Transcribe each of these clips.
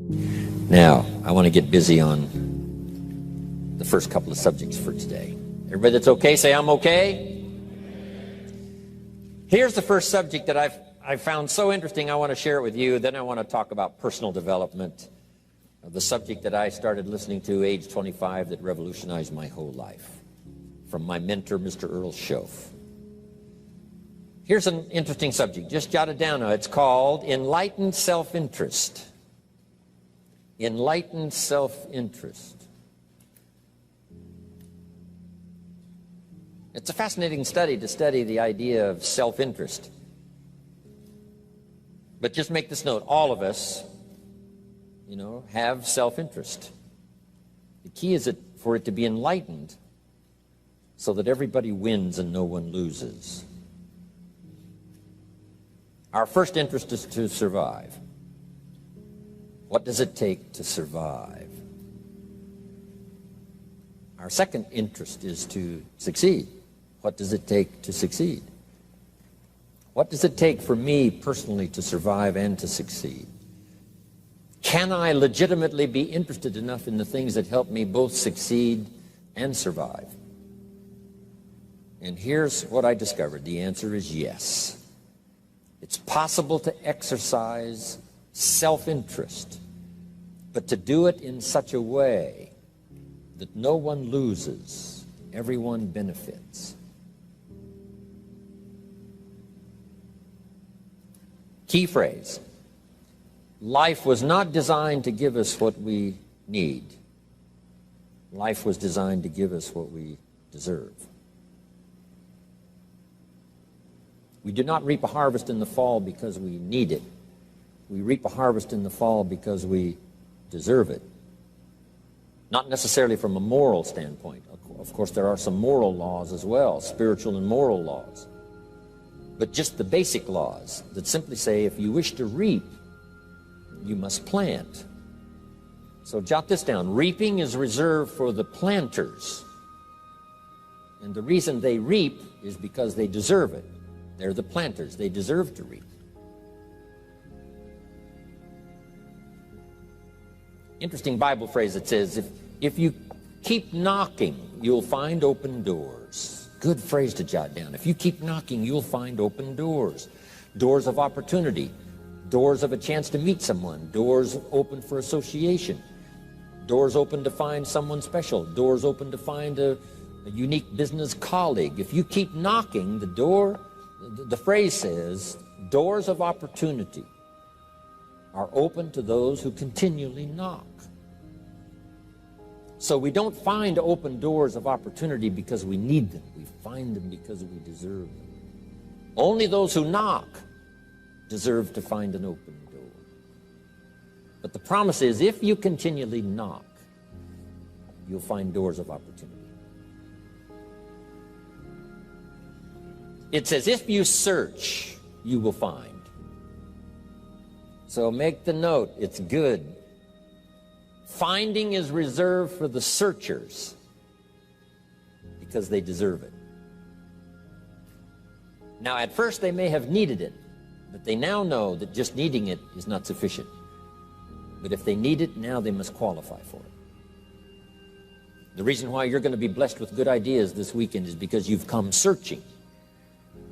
Now, I want to get busy on the first couple of subjects for today. Everybody that's okay, say I'm okay. Here's the first subject that I found so interesting. I want to share it with you. Then I want to talk about personal development, the subject that I started listening to age 25 that revolutionized my whole life, from my mentor, Mr. Earl Schoaf. Here's an interesting subject. Just jot it down now. It's called Enlightened Self-Interest. Enlightened self-interest. It's a fascinating study to study the idea of self-interest. But just make this note, all of us, have self-interest. The key is for it to be enlightened so that everybody wins and no one loses. Our first interest is to survive. What does it take to survive? Our second interest is to succeed. What does it take to succeed? What does it take for me personally to survive and to succeed? Can I legitimately be interested enough in the things that help me both succeed and survive? And here's what I discovered. The answer is yes. It's possible to exercise self-interest, but to do it in such a way that no one loses, everyone benefits. Key phrase: life was not designed to give us what we need. Life was designed to give us what we deserve. We do not reap a harvest in the fall because we need it. We reap a harvest in the fall because we deserve it. Not necessarily from a moral standpoint. Of course, there are some moral laws as well, spiritual and moral laws. But just the basic laws that simply say if you wish to reap, you must plant. So jot this down. Reaping is reserved for the planters. And the reason they reap is because they deserve it. They're the planters. They deserve to reap. Interesting Bible phrase that says, if you keep knocking, you'll find open doors. Good phrase to jot down. If you keep knocking, you'll find open doors. Doors of opportunity. Doors of a chance to meet someone. Doors open for association. Doors open to find someone special. Doors open to find a unique business colleague. If you keep knocking, the phrase says, doors of opportunity are open to those who continually knock. So we don't find open doors of opportunity because we need them. We find them because we deserve them. Only those who knock deserve to find an open door. But the promise is, if you continually knock, you'll find doors of opportunity. It says, if you search, you will find. So make the note, it's good. Finding is reserved for the searchers because they deserve it. Now, at first they may have needed it, but they now know that just needing it is not sufficient. But if they need it, now they must qualify for it. The reason why you're going to be blessed with good ideas this weekend is because you've come searching.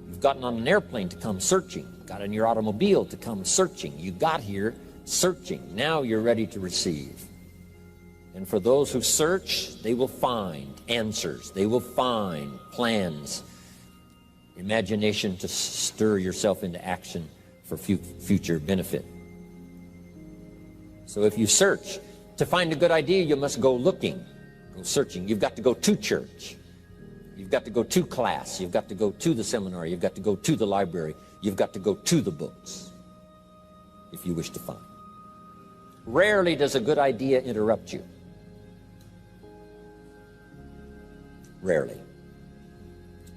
You've gotten on an airplane to come searching. Got in your automobile to come searching. You got here searching. Now you're ready to receive. And for those who search, they will find answers. They will find plans, imagination to stir yourself into action for future benefit. So if you search, to find a good idea, you must go looking, go searching. You've got to go to church. You've got to go to class. You've got to go to the seminar. You've got to go to the library. You've got to go to the books if you wish to find. Rarely does a good idea interrupt you. Rarely.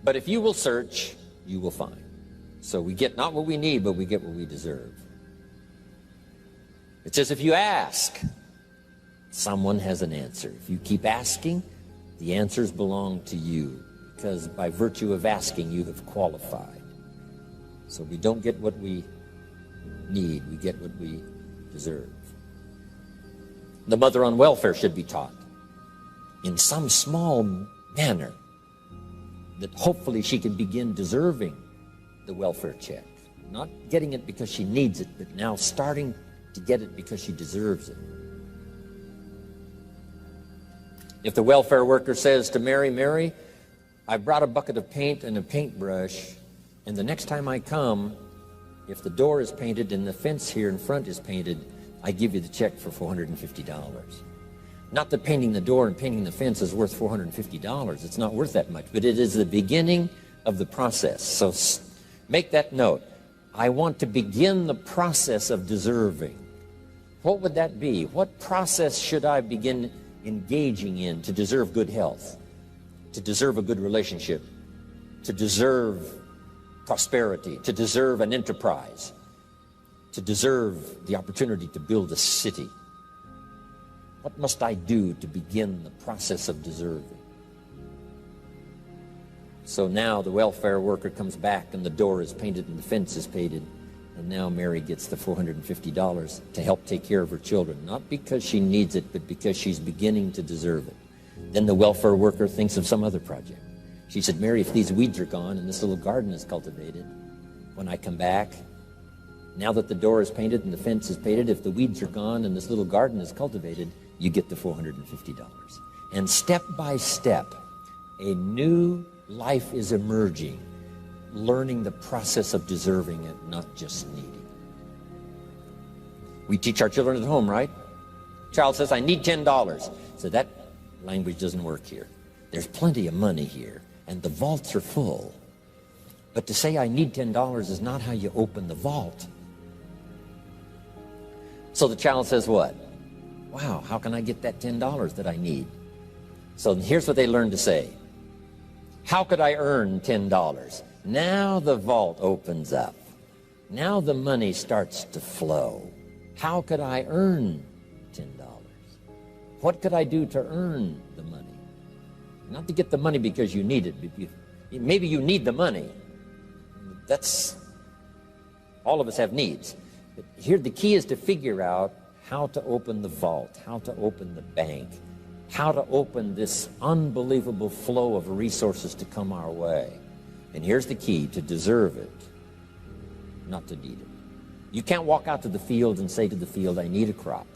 But if you will search, you will find. So we get not what we need, but we get what we deserve. It says if you ask, someone has an answer. If you keep asking, the answers belong to you, because by virtue of asking, you have qualified. So we don't get what we need, we get what we deserve. The mother on welfare should be taught in some small manner that hopefully she can begin deserving the welfare check. Not getting it because she needs it, but now starting to get it because she deserves it. If the welfare worker says to Mary, Mary, I brought a bucket of paint and a paintbrush, and the next time I come, if the door is painted and the fence here in front is painted, I give you the check for $450. Not that painting the door and painting the fence is worth $450. It's not worth that much, but it is the beginning of the process. So make that note. I want to begin the process of deserving. What would that be? What process should I begin engaging in to deserve good health, to deserve a good relationship, to deserve prosperity, to deserve an enterprise, to deserve the opportunity to build a city? What must I do to begin the process of deserving? So now the welfare worker comes back and the door is painted and the fence is painted, and now Mary gets the $450 to help take care of her children, not because she needs it, but because she's beginning to deserve it. Then the welfare worker thinks of some other project. She said, Mary, if these weeds are gone and this little garden is cultivated, when I come back, now that the door is painted and the fence is painted, if the weeds are gone and this little garden is cultivated, you get the $450. And step by step, a new life is emerging, learning the process of deserving it, not just needing. We teach our children at home, right? Child says, I need $10. So that language doesn't work here. There's plenty of money here, and the vaults are full. But to say I need $10 is not how you open the vault. So the child says what? Wow, how can I get that $10 that I need? So here's what they learn to say. How could I earn $10? Now the vault opens up. Now the money starts to flow. How could I earn $10? What could I do to earn the money? Not to get the money because you need it. Maybe you need the money. That's, all of us have needs. But here the key is to figure out how to open the vault, how to open the bank, how to open this unbelievable flow of resources to come our way. And here's the key: to deserve it, not to need it. You can't walk out to the field and say to the field, I need a crop.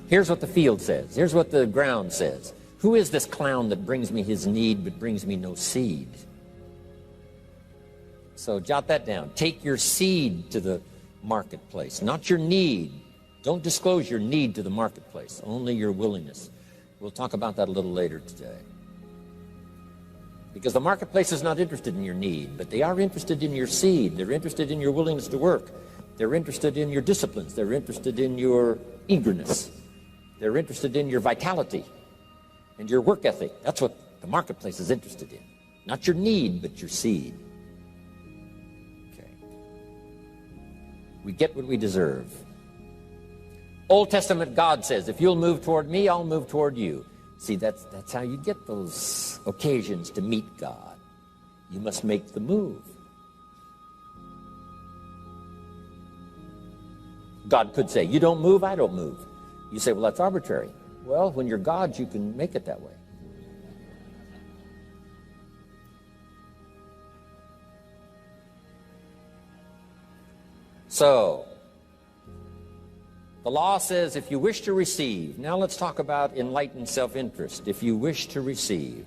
Here's what the field says. Here's what the ground says. Who is this clown that brings me his need but brings me no seed? So jot that down. Take your seed to the marketplace, not your need. Don't disclose your need to the marketplace, only your willingness. We'll talk about that a little later today. Because the marketplace is not interested in your need, but they are interested in your seed. They're interested in your willingness to work. They're interested in your disciplines. They're interested in your eagerness. They're interested in your vitality and your work ethic. That's what the marketplace is interested in. Not your need, but your seed. Okay. We get what we deserve. Old Testament God says, if you'll move toward me, I'll move toward you. See, that's how you get those occasions to meet God. You must make the move. God could say, you don't move, I don't move. You say, well, that's arbitrary. Well, when you're God, you can make it that way. So, the law says if you wish to receive, now let's talk about enlightened self-interest. If you wish to receive,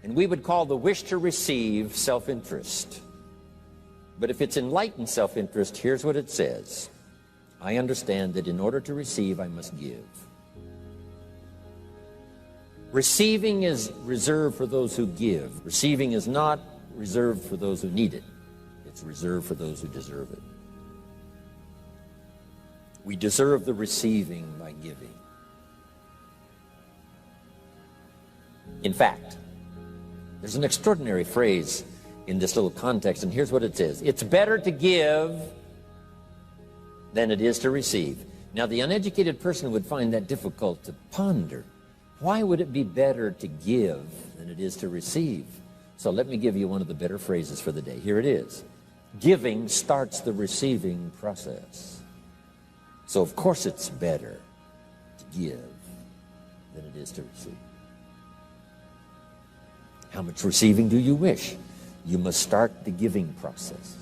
and we would call the wish to receive self-interest. But if it's enlightened self-interest, here's what it says. I understand that in order to receive, I must give. Receiving is reserved for those who give. Receiving is not reserved for those who need it. It's reserved for those who deserve it. We deserve the receiving by giving. In fact, there's an extraordinary phrase in this little context, and here's what it says. It's better to give than it is to receive. Now, the uneducated person would find that difficult to ponder. Why would it be better to give than it is to receive? So let me give you one of the better phrases for the day. Here it is. Giving starts the receiving process. So of course it's better to give than it is to receive. How much receiving do you wish? You must start the giving process.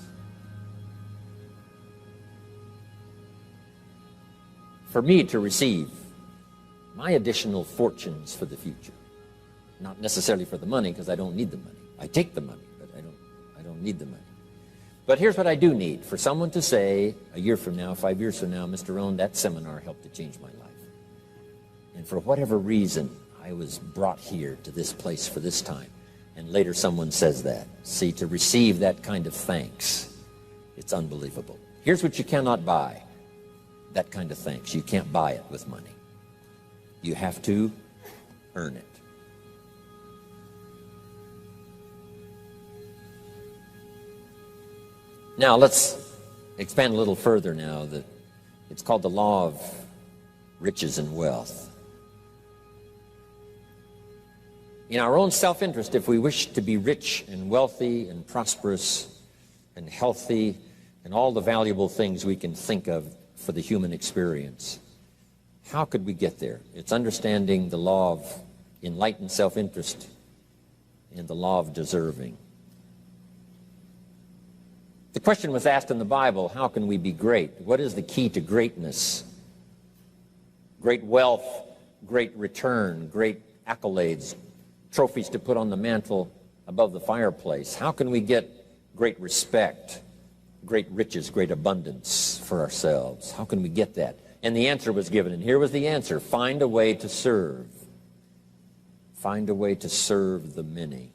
For me to receive my additional fortunes for the future, not necessarily for the money, because I don't need the money. I take the money, but I don't need the money. But here's what I do need: for someone to say a year from now, 5 years from now, Mr. Rohn, that seminar helped to change my life. And for whatever reason, I was brought here to this place for this time. And later someone says that. See, to receive that kind of thanks, it's unbelievable. Here's what you cannot buy: that kind of thanks. You can't buy it with money. You have to earn it. Now let's expand a little further now. It's called the law of riches and wealth. In our own self-interest, if we wish to be rich and wealthy and prosperous and healthy and all the valuable things we can think of for the human experience, how could we get there? It's understanding the law of enlightened self-interest and the law of deserving. The question was asked in the Bible, how can we be great? What is the key to greatness? Great wealth, great return, great accolades, trophies to put on the mantle above the fireplace. How can we get great respect, great riches, great abundance for ourselves? How can we get that? And the answer was given, and here was the answer: find a way to serve. Find a way to serve the many.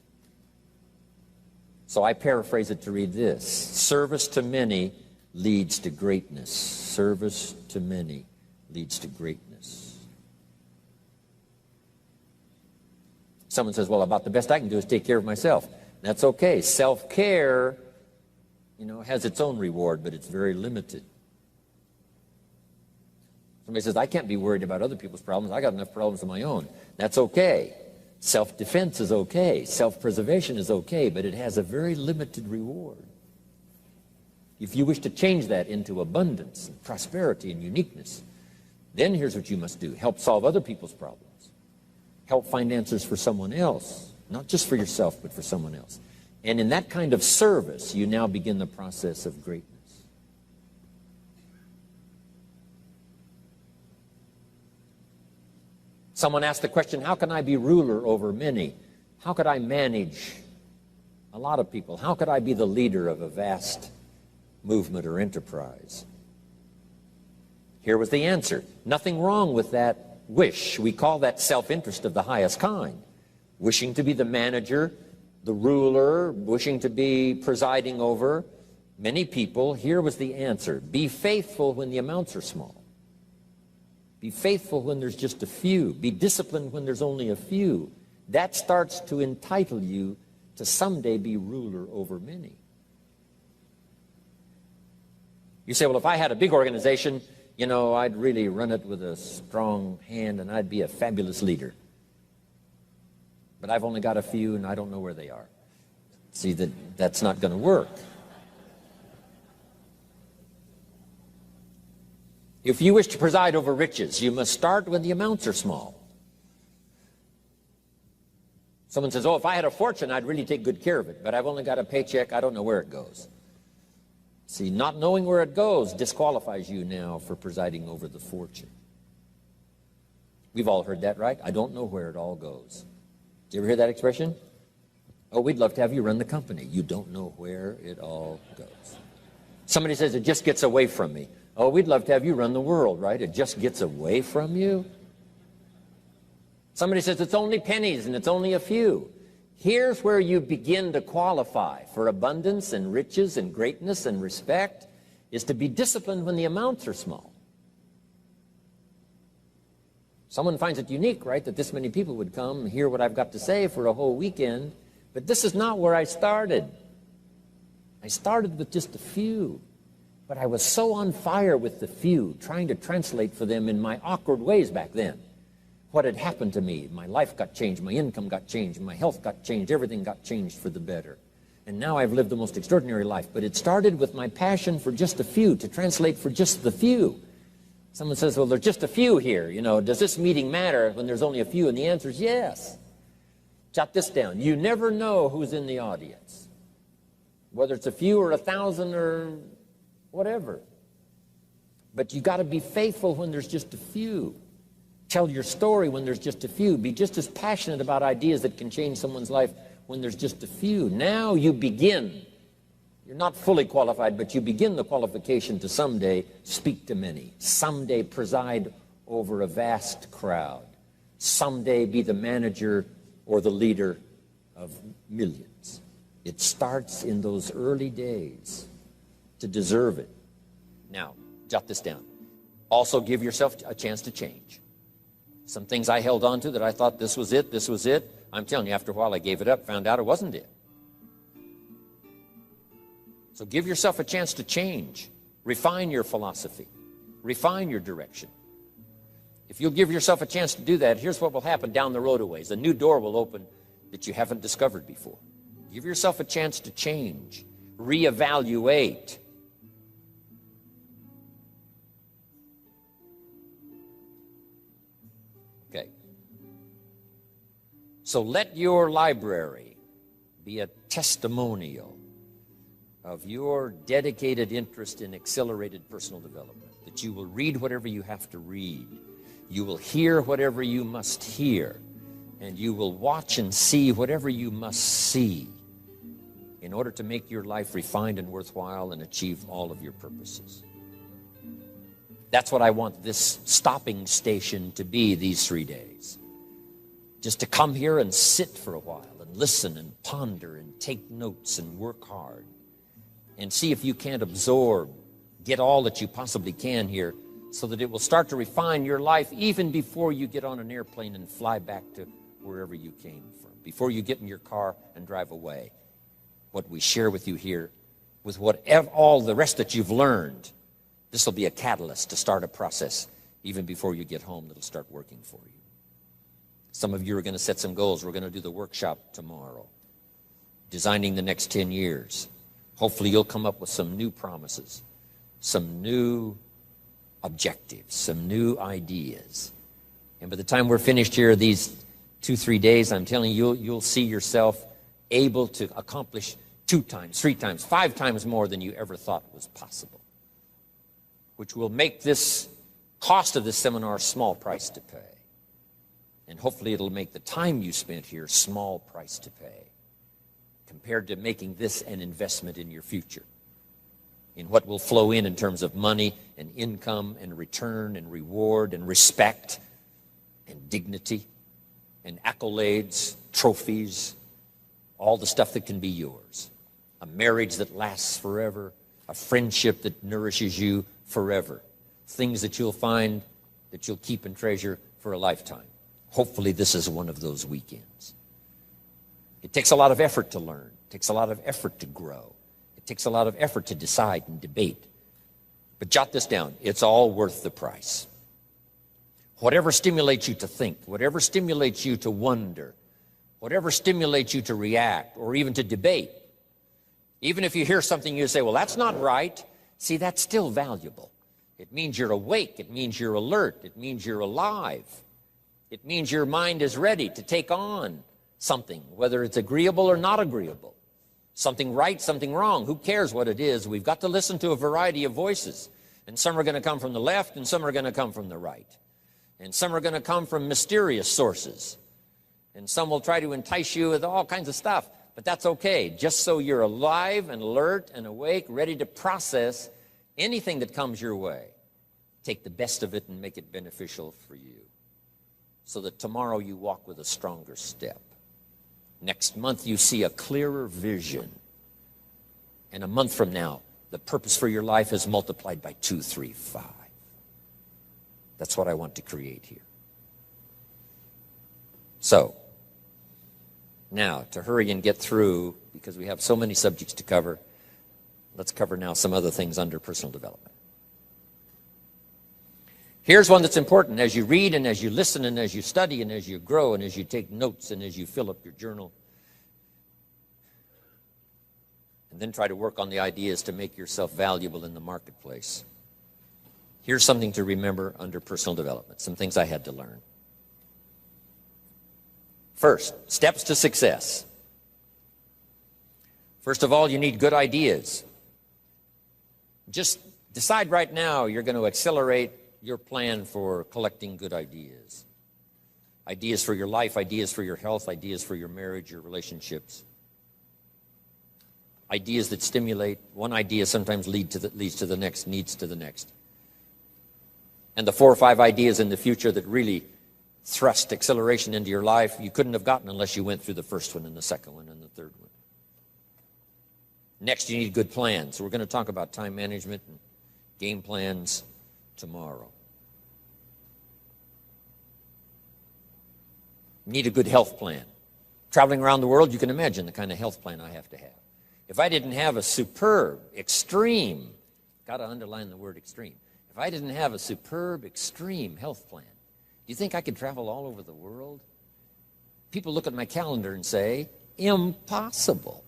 So I paraphrase it to read this: service to many leads to greatness. Service to many leads to greatness. Someone says, well, about the best I can do is take care of myself. That's okay. Self-care, has its own reward, but it's very limited. Somebody says, I can't be worried about other people's problems. I got enough problems of my own. That's okay. Self-defense is okay. Self-preservation is okay, but it has a very limited reward. If you wish to change that into abundance and prosperity and uniqueness, then here's what you must do: help solve other people's problems. Help find answers for someone else, not just for yourself, but for someone else. And in that kind of service, you now begin the process of greatness. Someone asked the question, how can I be ruler over many? How could I manage a lot of people? How could I be the leader of a vast movement or enterprise? Here was the answer: nothing wrong with that wish. We call that self-interest of the highest kind. Wishing to be the manager, the ruler, wishing to be presiding over many people. Here was the answer: be faithful when the amounts are small. Be faithful when there's just a few. Be disciplined when there's only a few. That starts to entitle you to someday be ruler over many. You say, well, if I had a big organization, I'd really run it with a strong hand and I'd be a fabulous leader. But I've only got a few and I don't know where they are. See, that's not going to work. If you wish to preside over riches, you must start when the amounts are small. Someone says, oh, if I had a fortune, I'd really take good care of it, but I've only got a paycheck, I don't know where it goes. See, not knowing where it goes disqualifies you now for presiding over the fortune. We've all heard that, right? I don't know where it all goes. Did you ever hear that expression? Oh, we'd love to have you run the company. You don't know where it all goes. Somebody says, it just gets away from me. Oh, we'd love to have you run the world, right? It just gets away from you. Somebody says, it's only pennies and it's only a few. Here's where you begin to qualify for abundance and riches and greatness and respect, is to be disciplined when the amounts are small. Someone finds it unique, right, that this many people would come and hear what I've got to say for a whole weekend, but this is not where I started. I started with just a few, but I was so on fire with the few, trying to translate for them in my awkward ways back then what had happened to me. My life got changed, my income got changed, my health got changed, everything got changed for the better. And now I've lived the most extraordinary life. But it started with my passion for just a few, to translate for just the few. Someone says, well, there's just a few here. You know, does this meeting matter when there's only a few? And the answer is yes. Jot this down. You never know who's in the audience, whether it's a few or 1,000 or whatever. But you got to be faithful when there's just a few. Tell your story when there's just a few. Be just as passionate about ideas that can change someone's life when there's just a few. Now you begin. You're not fully qualified, but you begin the qualification to someday speak to many. Someday preside over a vast crowd. Someday be the manager or the leader of millions. It starts in those early days to deserve it. Now, jot this down. Also give yourself a chance to change. Some things I held on to that I thought this was it, this was it. I'm telling you, after a while I gave it up, found out it wasn't it. So give yourself a chance to change. Refine your philosophy. Refine your direction. If you'll give yourself a chance to do that, here's what will happen down the road a ways. A new door will open that you haven't discovered before. Give yourself a chance to change. Reevaluate. Okay. So let your library be a testimonial of your dedicated interest in accelerated personal development, that you will read whatever you have to read, you will hear whatever you must hear, and you will watch and see whatever you must see in order to make your life refined and worthwhile and achieve all of your purposes. That's what I want this stopping station to be these 3 days. Just to come here and sit for a while and listen and ponder and take notes and work hard and see if you can't absorb, get all that you possibly can here so that it will start to refine your life even before you get on an airplane and fly back to wherever you came from, before you get in your car and drive away. What we share with you here, with all the rest that you've learned, this will be a catalyst to start a process even before you get home that'll start working for you. Some of you are going to set some goals. We're going to do the workshop tomorrow, designing the next 10 years. Hopefully you'll come up with some new promises, some new objectives, some new ideas. And by the time we're finished here these 2-3 days, I'm telling you, you'll see yourself able to accomplish 2 times, 3 times, 5 times more than you ever thought was possible, which will make this cost of this seminar a small price to pay. And hopefully it'll make the time you spent here small price to pay compared to making this an investment in your future, in what will flow in terms of money and income and return and reward and respect and dignity and accolades, trophies, all the stuff that can be yours. A marriage that lasts forever, a friendship that nourishes you forever, things that you'll find that you'll keep and treasure for a lifetime. Hopefully this is one of those weekends. It takes a lot of effort to learn. It takes a lot of effort to grow. It takes a lot of effort to decide and debate. But jot this down. It's all worth the price. Whatever stimulates you to think, whatever stimulates you to wonder, whatever stimulates you to react or even to debate, even if you hear something you say, well, that's not right, see, that's still valuable. It means you're awake. It means you're alert. It means you're alive. It means your mind is ready to take on something, whether it's agreeable or not agreeable. Something right, something wrong. Who cares what it is? We've got to listen to a variety of voices. And some are going to come from the left and some are going to come from the right. And some are going to come from mysterious sources. And some will try to entice you with all kinds of stuff. But that's okay, just so you're alive and alert and awake, ready to process anything that comes your way. Take the best of it and make it beneficial for you, so that tomorrow you walk with a stronger step. Next month you see a clearer vision. And a month from now, the purpose for your life is multiplied by 2, 3, 5. That's what I want to create here. So, now, to hurry and get through, because we have so many subjects to cover, let's cover now some other things under personal development. Here's one that's important as you read and as you listen and as you study and as you grow and as you take notes and as you fill up your journal. then try to work on the ideas to make yourself valuable in the marketplace. Here's something to remember under personal development, some things I had to learn. First, steps to success. First of all, you need good ideas. Just decide right now you're going to accelerate your plan for collecting good ideas. Ideas for your life, ideas for your health, ideas for your marriage, your relationships. Ideas that stimulate. One idea sometimes leads to the next, needs to the next. And the 4 or 5 ideas in the future that really thrust acceleration into your life, you couldn't have gotten unless you went through the first one and the second one and the third one. Next, you need good plans. So we're going to talk about time management and game plans tomorrow. You need a good health plan. Traveling around the world, you can imagine the kind of health plan I have to have. If I didn't have a superb, extreme, got to underline the word extreme, if I didn't have a superb, extreme health plan, do you think I could travel all over the world? People look at my calendar and say, impossible.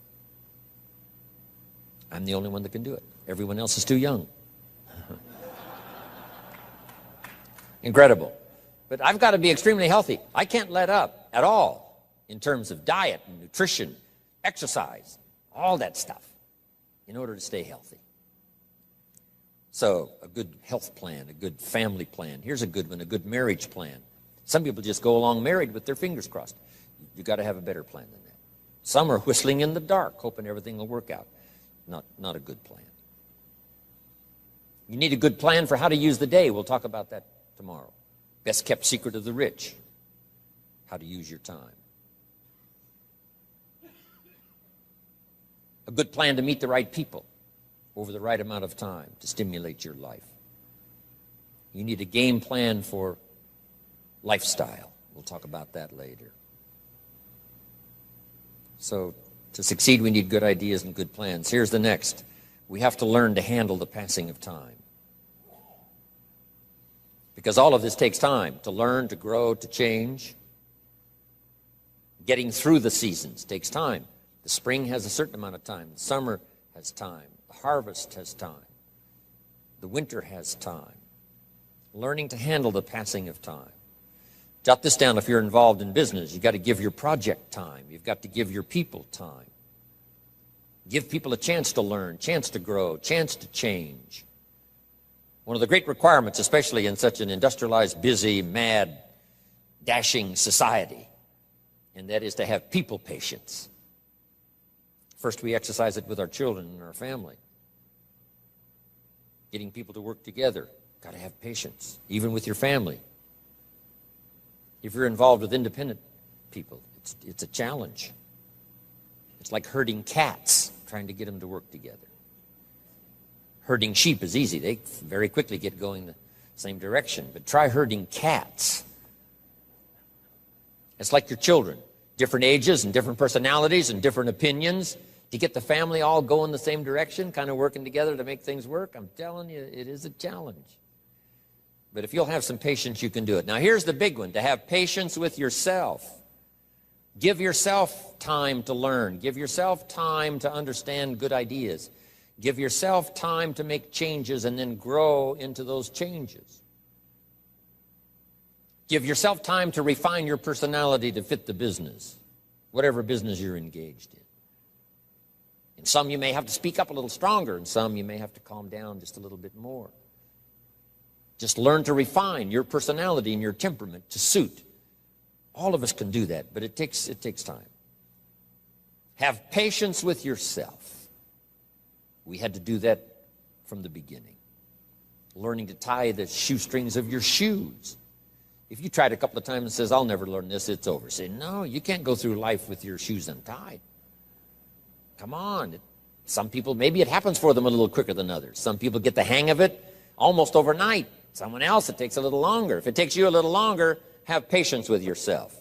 I'm the only one that can do it. Everyone else is too young. Incredible. But I've got to be extremely healthy. I can't let up at all in terms of diet and nutrition, exercise, all that stuff in order to stay healthy. So a good health plan, a good family plan. Here's a good one, a good marriage plan. Some people just go along married with their fingers crossed. You've got to have a better plan than that. Some are whistling in the dark, hoping everything will work out. Not a good plan. You need a good plan for how to use the day. We'll talk about that tomorrow. Best kept secret of the rich, how to use your time. A good plan to meet the right people over the right amount of time to stimulate your life. You need a game plan for lifestyle. We'll talk about that later. So to succeed, we need good ideas and good plans. Here's the next. We have to learn to handle the passing of time. Because all of this takes time to learn, to grow, to change. Getting through the seasons takes time. The spring has a certain amount of time. The summer has time. The harvest has time. The winter has time. Learning to handle the passing of time. Jot this down if you're involved in business. You've got to give your project time. You've got to give your people time. Give people a chance to learn, chance to grow, chance to change. One of the great requirements, especially in such an industrialized, busy, mad, dashing society, and that is to have people patience. First, we exercise it with our children and our family. Getting people to work together, got to have patience, even with your family. If you're involved with independent people, it's a challenge. It's like herding cats, trying to get them to work together. Herding sheep is easy. They very quickly get going the same direction. But try herding cats. It's like your children. Different ages and different personalities and different opinions. To get the family all going the same direction, kind of working together to make things work, I'm telling you, it is a challenge. But if you'll have some patience, you can do it. Now, here's the big one, to have patience with yourself. Give yourself time to learn. Give yourself time to understand good ideas. Give yourself time to make changes and then grow into those changes. Give yourself time to refine your personality to fit the business, whatever business you're engaged in. In some you may have to speak up a little stronger, and some you may have to calm down just a little bit more. Just learn to refine your personality and your temperament to suit. All of us can do that, but it takes time. Have patience with yourself. We had to do that from the beginning. Learning to tie the shoestrings of your shoes. If you tried a couple of times and says, I'll never learn this, it's over. Say, no, you can't go through life with your shoes untied. Come on. Some people, maybe it happens for them a little quicker than others. Some people get the hang of it almost overnight. Someone else, it takes a little longer. If it takes you a little longer, have patience with yourself.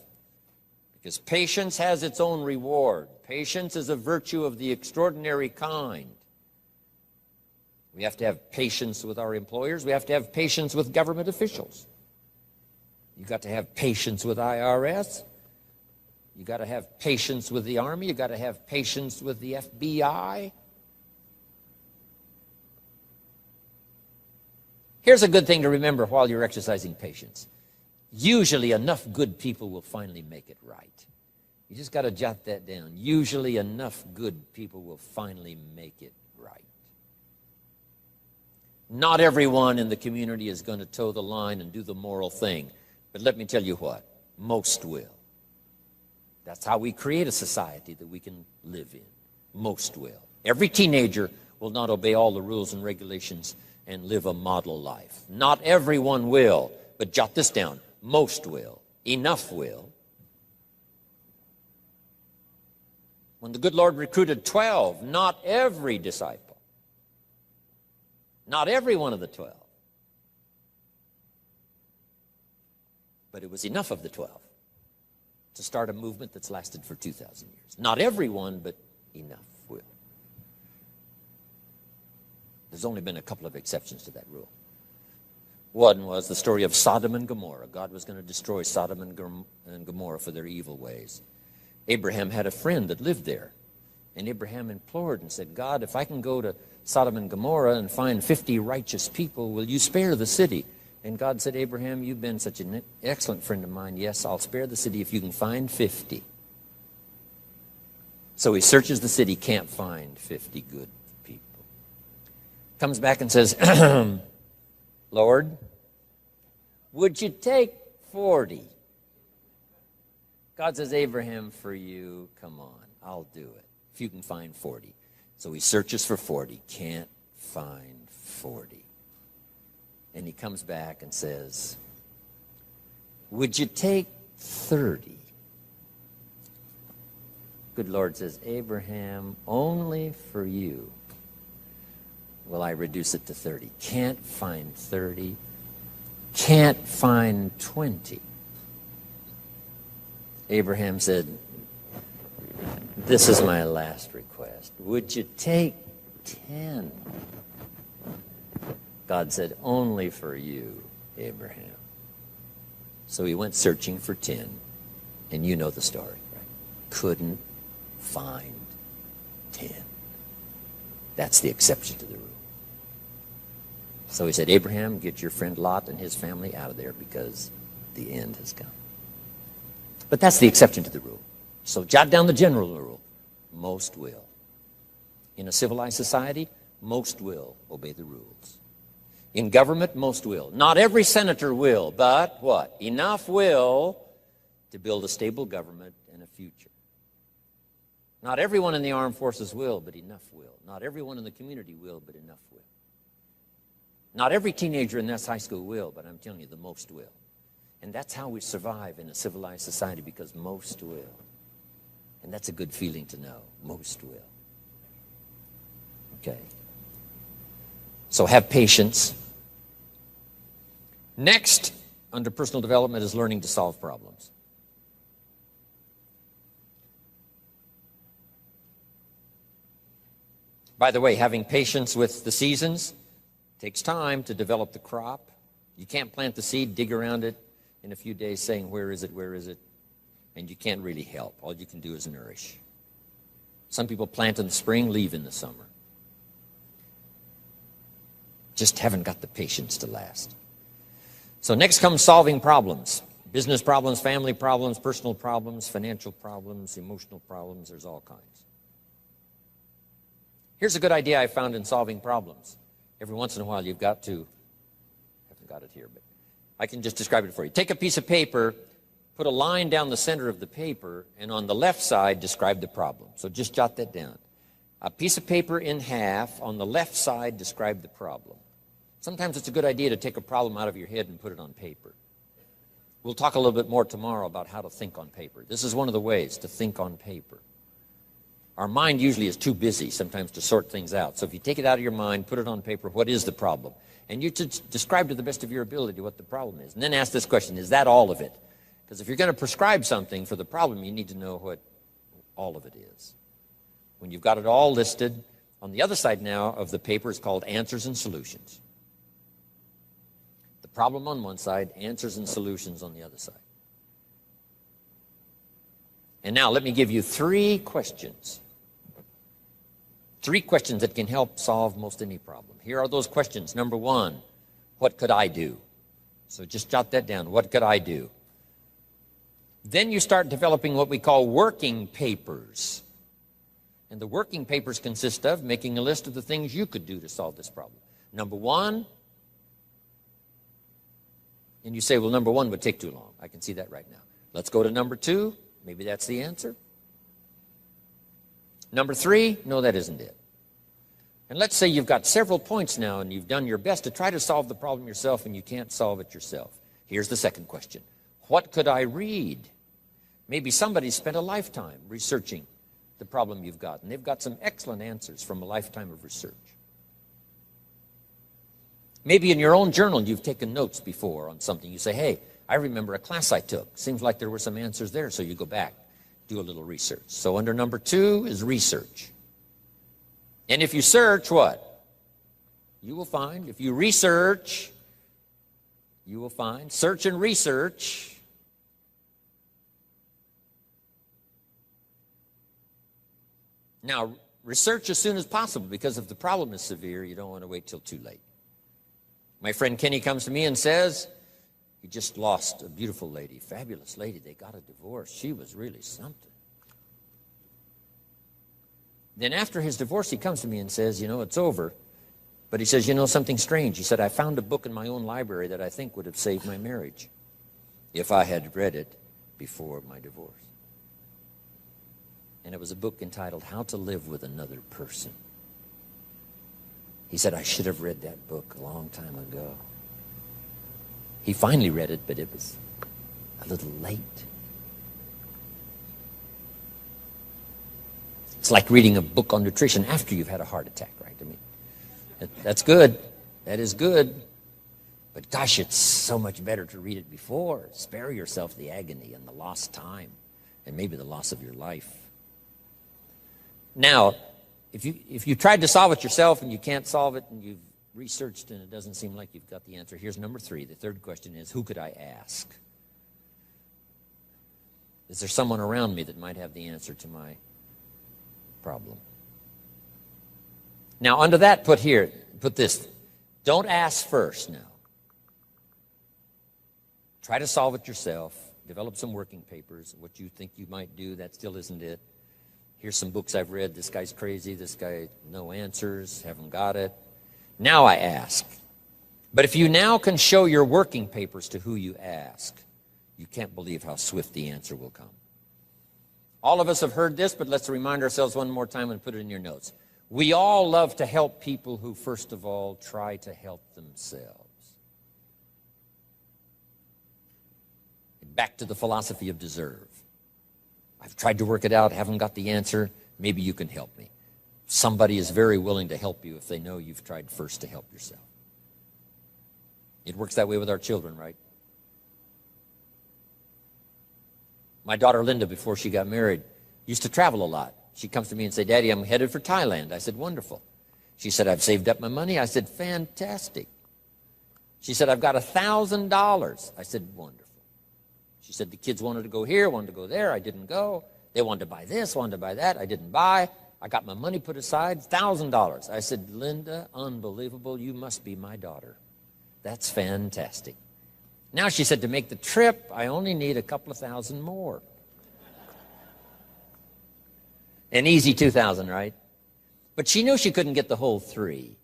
Because patience has its own reward. Patience is a virtue of the extraordinary kind. We have to have patience with our employers. We have to have patience with government officials. You've got to have patience with IRS. You've got to have patience with the Army. You've got to have patience with the FBI. Here's a good thing to remember while you're exercising patience. Usually enough good people will finally make it right. You just got to jot that down. Usually enough good people will finally make it right. Not everyone in the community is going to toe the line and do the moral thing. But let me tell you what, most will. That's how we create a society that we can live in. Most will. Every teenager will not obey all the rules and regulations and live a model life. Not everyone will, but jot this down. Most will. Enough will. When the good Lord recruited 12, not every disciple, not every one of the 12, but it was enough of the 12 to start a movement that's lasted for 2,000 years. Not everyone, but enough will. There's only been a couple of exceptions to that rule. One was the story of Sodom and Gomorrah. God was going to destroy Sodom and Gomorrah for their evil ways. Abraham had a friend that lived there. And Abraham implored and said, God, if I can go to Sodom and Gomorrah and find 50 righteous people, will you spare the city? And God said, Abraham, you've been such an excellent friend of mine. Yes, I'll spare the city if you can find 50. So he searches the city, can't find 50 good people. Comes back and says, Lord, would you take 40? God says, Abraham, for you, come on, I'll do it. If you can find 40. So he searches for 40, can't find 40. And he comes back and says, would you take 30? Good Lord says, Abraham, only for you will I reduce it to 30. Can't find 30. Can't find 20. Abraham said, this is my last request. Would you take 10? God said, only for you, Abraham. So he went searching for 10, and you know the story, right? Couldn't find 10. That's the exception to the rule. So he said, Abraham, get your friend Lot and his family out of there because the end has come. But that's the exception to the rule. So jot down the general rule. Most will. In a civilized society, most will obey the rules. In government, most will. Not every senator will, but what? Enough will to build a stable government and a future. Not everyone in the armed forces will, but enough will. Not everyone in the community will, but enough will. Not every teenager in this high school will, but I'm telling you, the most will. And that's how we survive in a civilized society, because most will. And that's a good feeling to know. Most will. Okay. So have patience. Next, under personal development, is learning to solve problems. By the way, having patience with the seasons takes time to develop the crop. You can't plant the seed, dig around it in a few days saying, where is it, where is it? And you can't really help. All you can do is nourish. Some people plant in the spring, leave in the summer. Just haven't got the patience to last. So next comes solving problems. Business problems, family problems, personal problems, financial problems, emotional problems. There's all kinds. Here's a good idea I found in solving problems. Every once in a while you've got to, I haven't got it here, but I can just describe it for you. Take a piece of paper, put a line down the center of the paper, and on the left side describe the problem. So just jot that down. A piece of paper in half, on the left side describe the problem. Sometimes it's a good idea to take a problem out of your head and put it on paper. We'll talk a little bit more tomorrow about how to think on paper. This is one of the ways to think on paper. Our mind usually is too busy sometimes to sort things out. So if you take it out of your mind, put it on paper, what is the problem? And you should describe to the best of your ability what the problem is. And then ask this question, is that all of it? Because if you're going to prescribe something for the problem, you need to know what all of it is. When you've got it all listed, on the other side now of the paper is called answers and solutions. The problem on one side, answers and solutions on the other side. And now let me give you 3 questions. 3 questions that can help solve most any problem. Here are those questions. Number 1, What could I do? So just jot that down. What could I do? Then you start developing what we call working papers. And the working papers consist of making a list of the things you could do to solve this problem. Number one, and you say, well, number one would take too long. I can see that right now. Let's go to number two. Maybe that's the answer. Number three, no, that isn't it. And let's say you've got several points now and you've done your best to try to solve the problem yourself and you can't solve it yourself. Here's the second question. What could I read? Maybe somebody spent a lifetime researching the problem you've got, and they've got some excellent answers from a lifetime of research. Maybe in your own journal you've taken notes before on something. You say, hey, I remember a class I took. Seems like there were some answers there, so you go back, do a little research. So under number two is research. And if you search, what? You will find. If you research, you will find. Search and research. Now, research as soon as possible, because if the problem is severe, you don't want to wait till too late. My friend Kenny comes to me and says, he just lost a beautiful lady, fabulous lady. They got a divorce. She was really something. Then after his divorce, he comes to me and says, you know, it's over. But he says, you know, something strange. He said, I found a book in my own library that I think would have saved my marriage if I had read it before my divorce. And it was a book entitled How to Live with Another Person. He said, I should have read that book a long time ago. He finally read it, but it was a little late. It's like reading a book on nutrition after you've had a heart attack, right? I mean, that's good. That is good. But gosh, it's so much better to read it before. Spare yourself the agony and the lost time and maybe the loss of your life. Now, if you tried to solve it yourself and you can't solve it and you've researched and it doesn't seem like you've got the answer, here's number three. The third question is, who could I ask? Is there someone around me that might have the answer to my problem? Now, under that, put this. Don't ask first now. Try to solve it yourself. Develop some working papers. What you think you might do, that still isn't it. Here's some books I've read. This guy's crazy. This guy, no answers, haven't got it. Now I ask. But if you now can show your working papers to who you ask, you can't believe how swift the answer will come. All of us have heard this, but let's remind ourselves one more time and put it in your notes. We all love to help people who, first of all, try to help themselves. Back to the philosophy of deserve. I've tried to work it out, haven't got the answer. Maybe you can help me. Somebody is very willing to help you if they know you've tried first to help yourself. It works that way with our children, right? My daughter Linda, before she got married, used to travel a lot. She comes to me and said, Daddy, I'm headed for Thailand. I said, wonderful. She said, I've saved up my money. I said, fantastic. She said, I've got $1,000. I said, wonderful. She said, the kids wanted to go here, wanted to go there. I didn't go. They wanted to buy this, wanted to buy that. I didn't buy. I got my money put aside, $1,000. I said, Linda, unbelievable. You must be my daughter. That's fantastic. Now, she said, to make the trip, I only need a couple of thousand more. An easy 2,000, right? But she knew she couldn't get the whole three.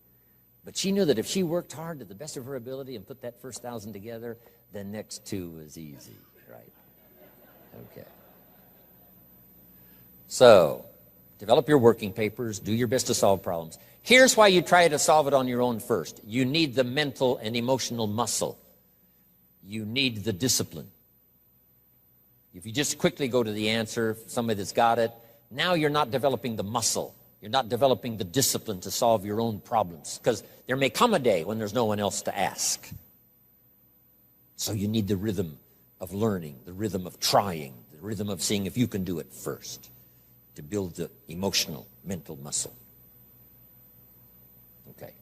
But she knew that if she worked hard to the best of her ability and put that first 1,000 together, the next two was easy, right? Okay. So, develop your working papers. Do your best to solve problems. Here's why you try to solve it on your own first. You need the mental and emotional muscle. You need the discipline. If you just quickly go to the answer, somebody that's got it, now you're not developing the muscle. You're not developing the discipline to solve your own problems, because there may come a day when there's no one else to ask. So you need the rhythm of learning, the rhythm of trying, the rhythm of seeing if you can do it first to build the emotional, mental muscle. Okay.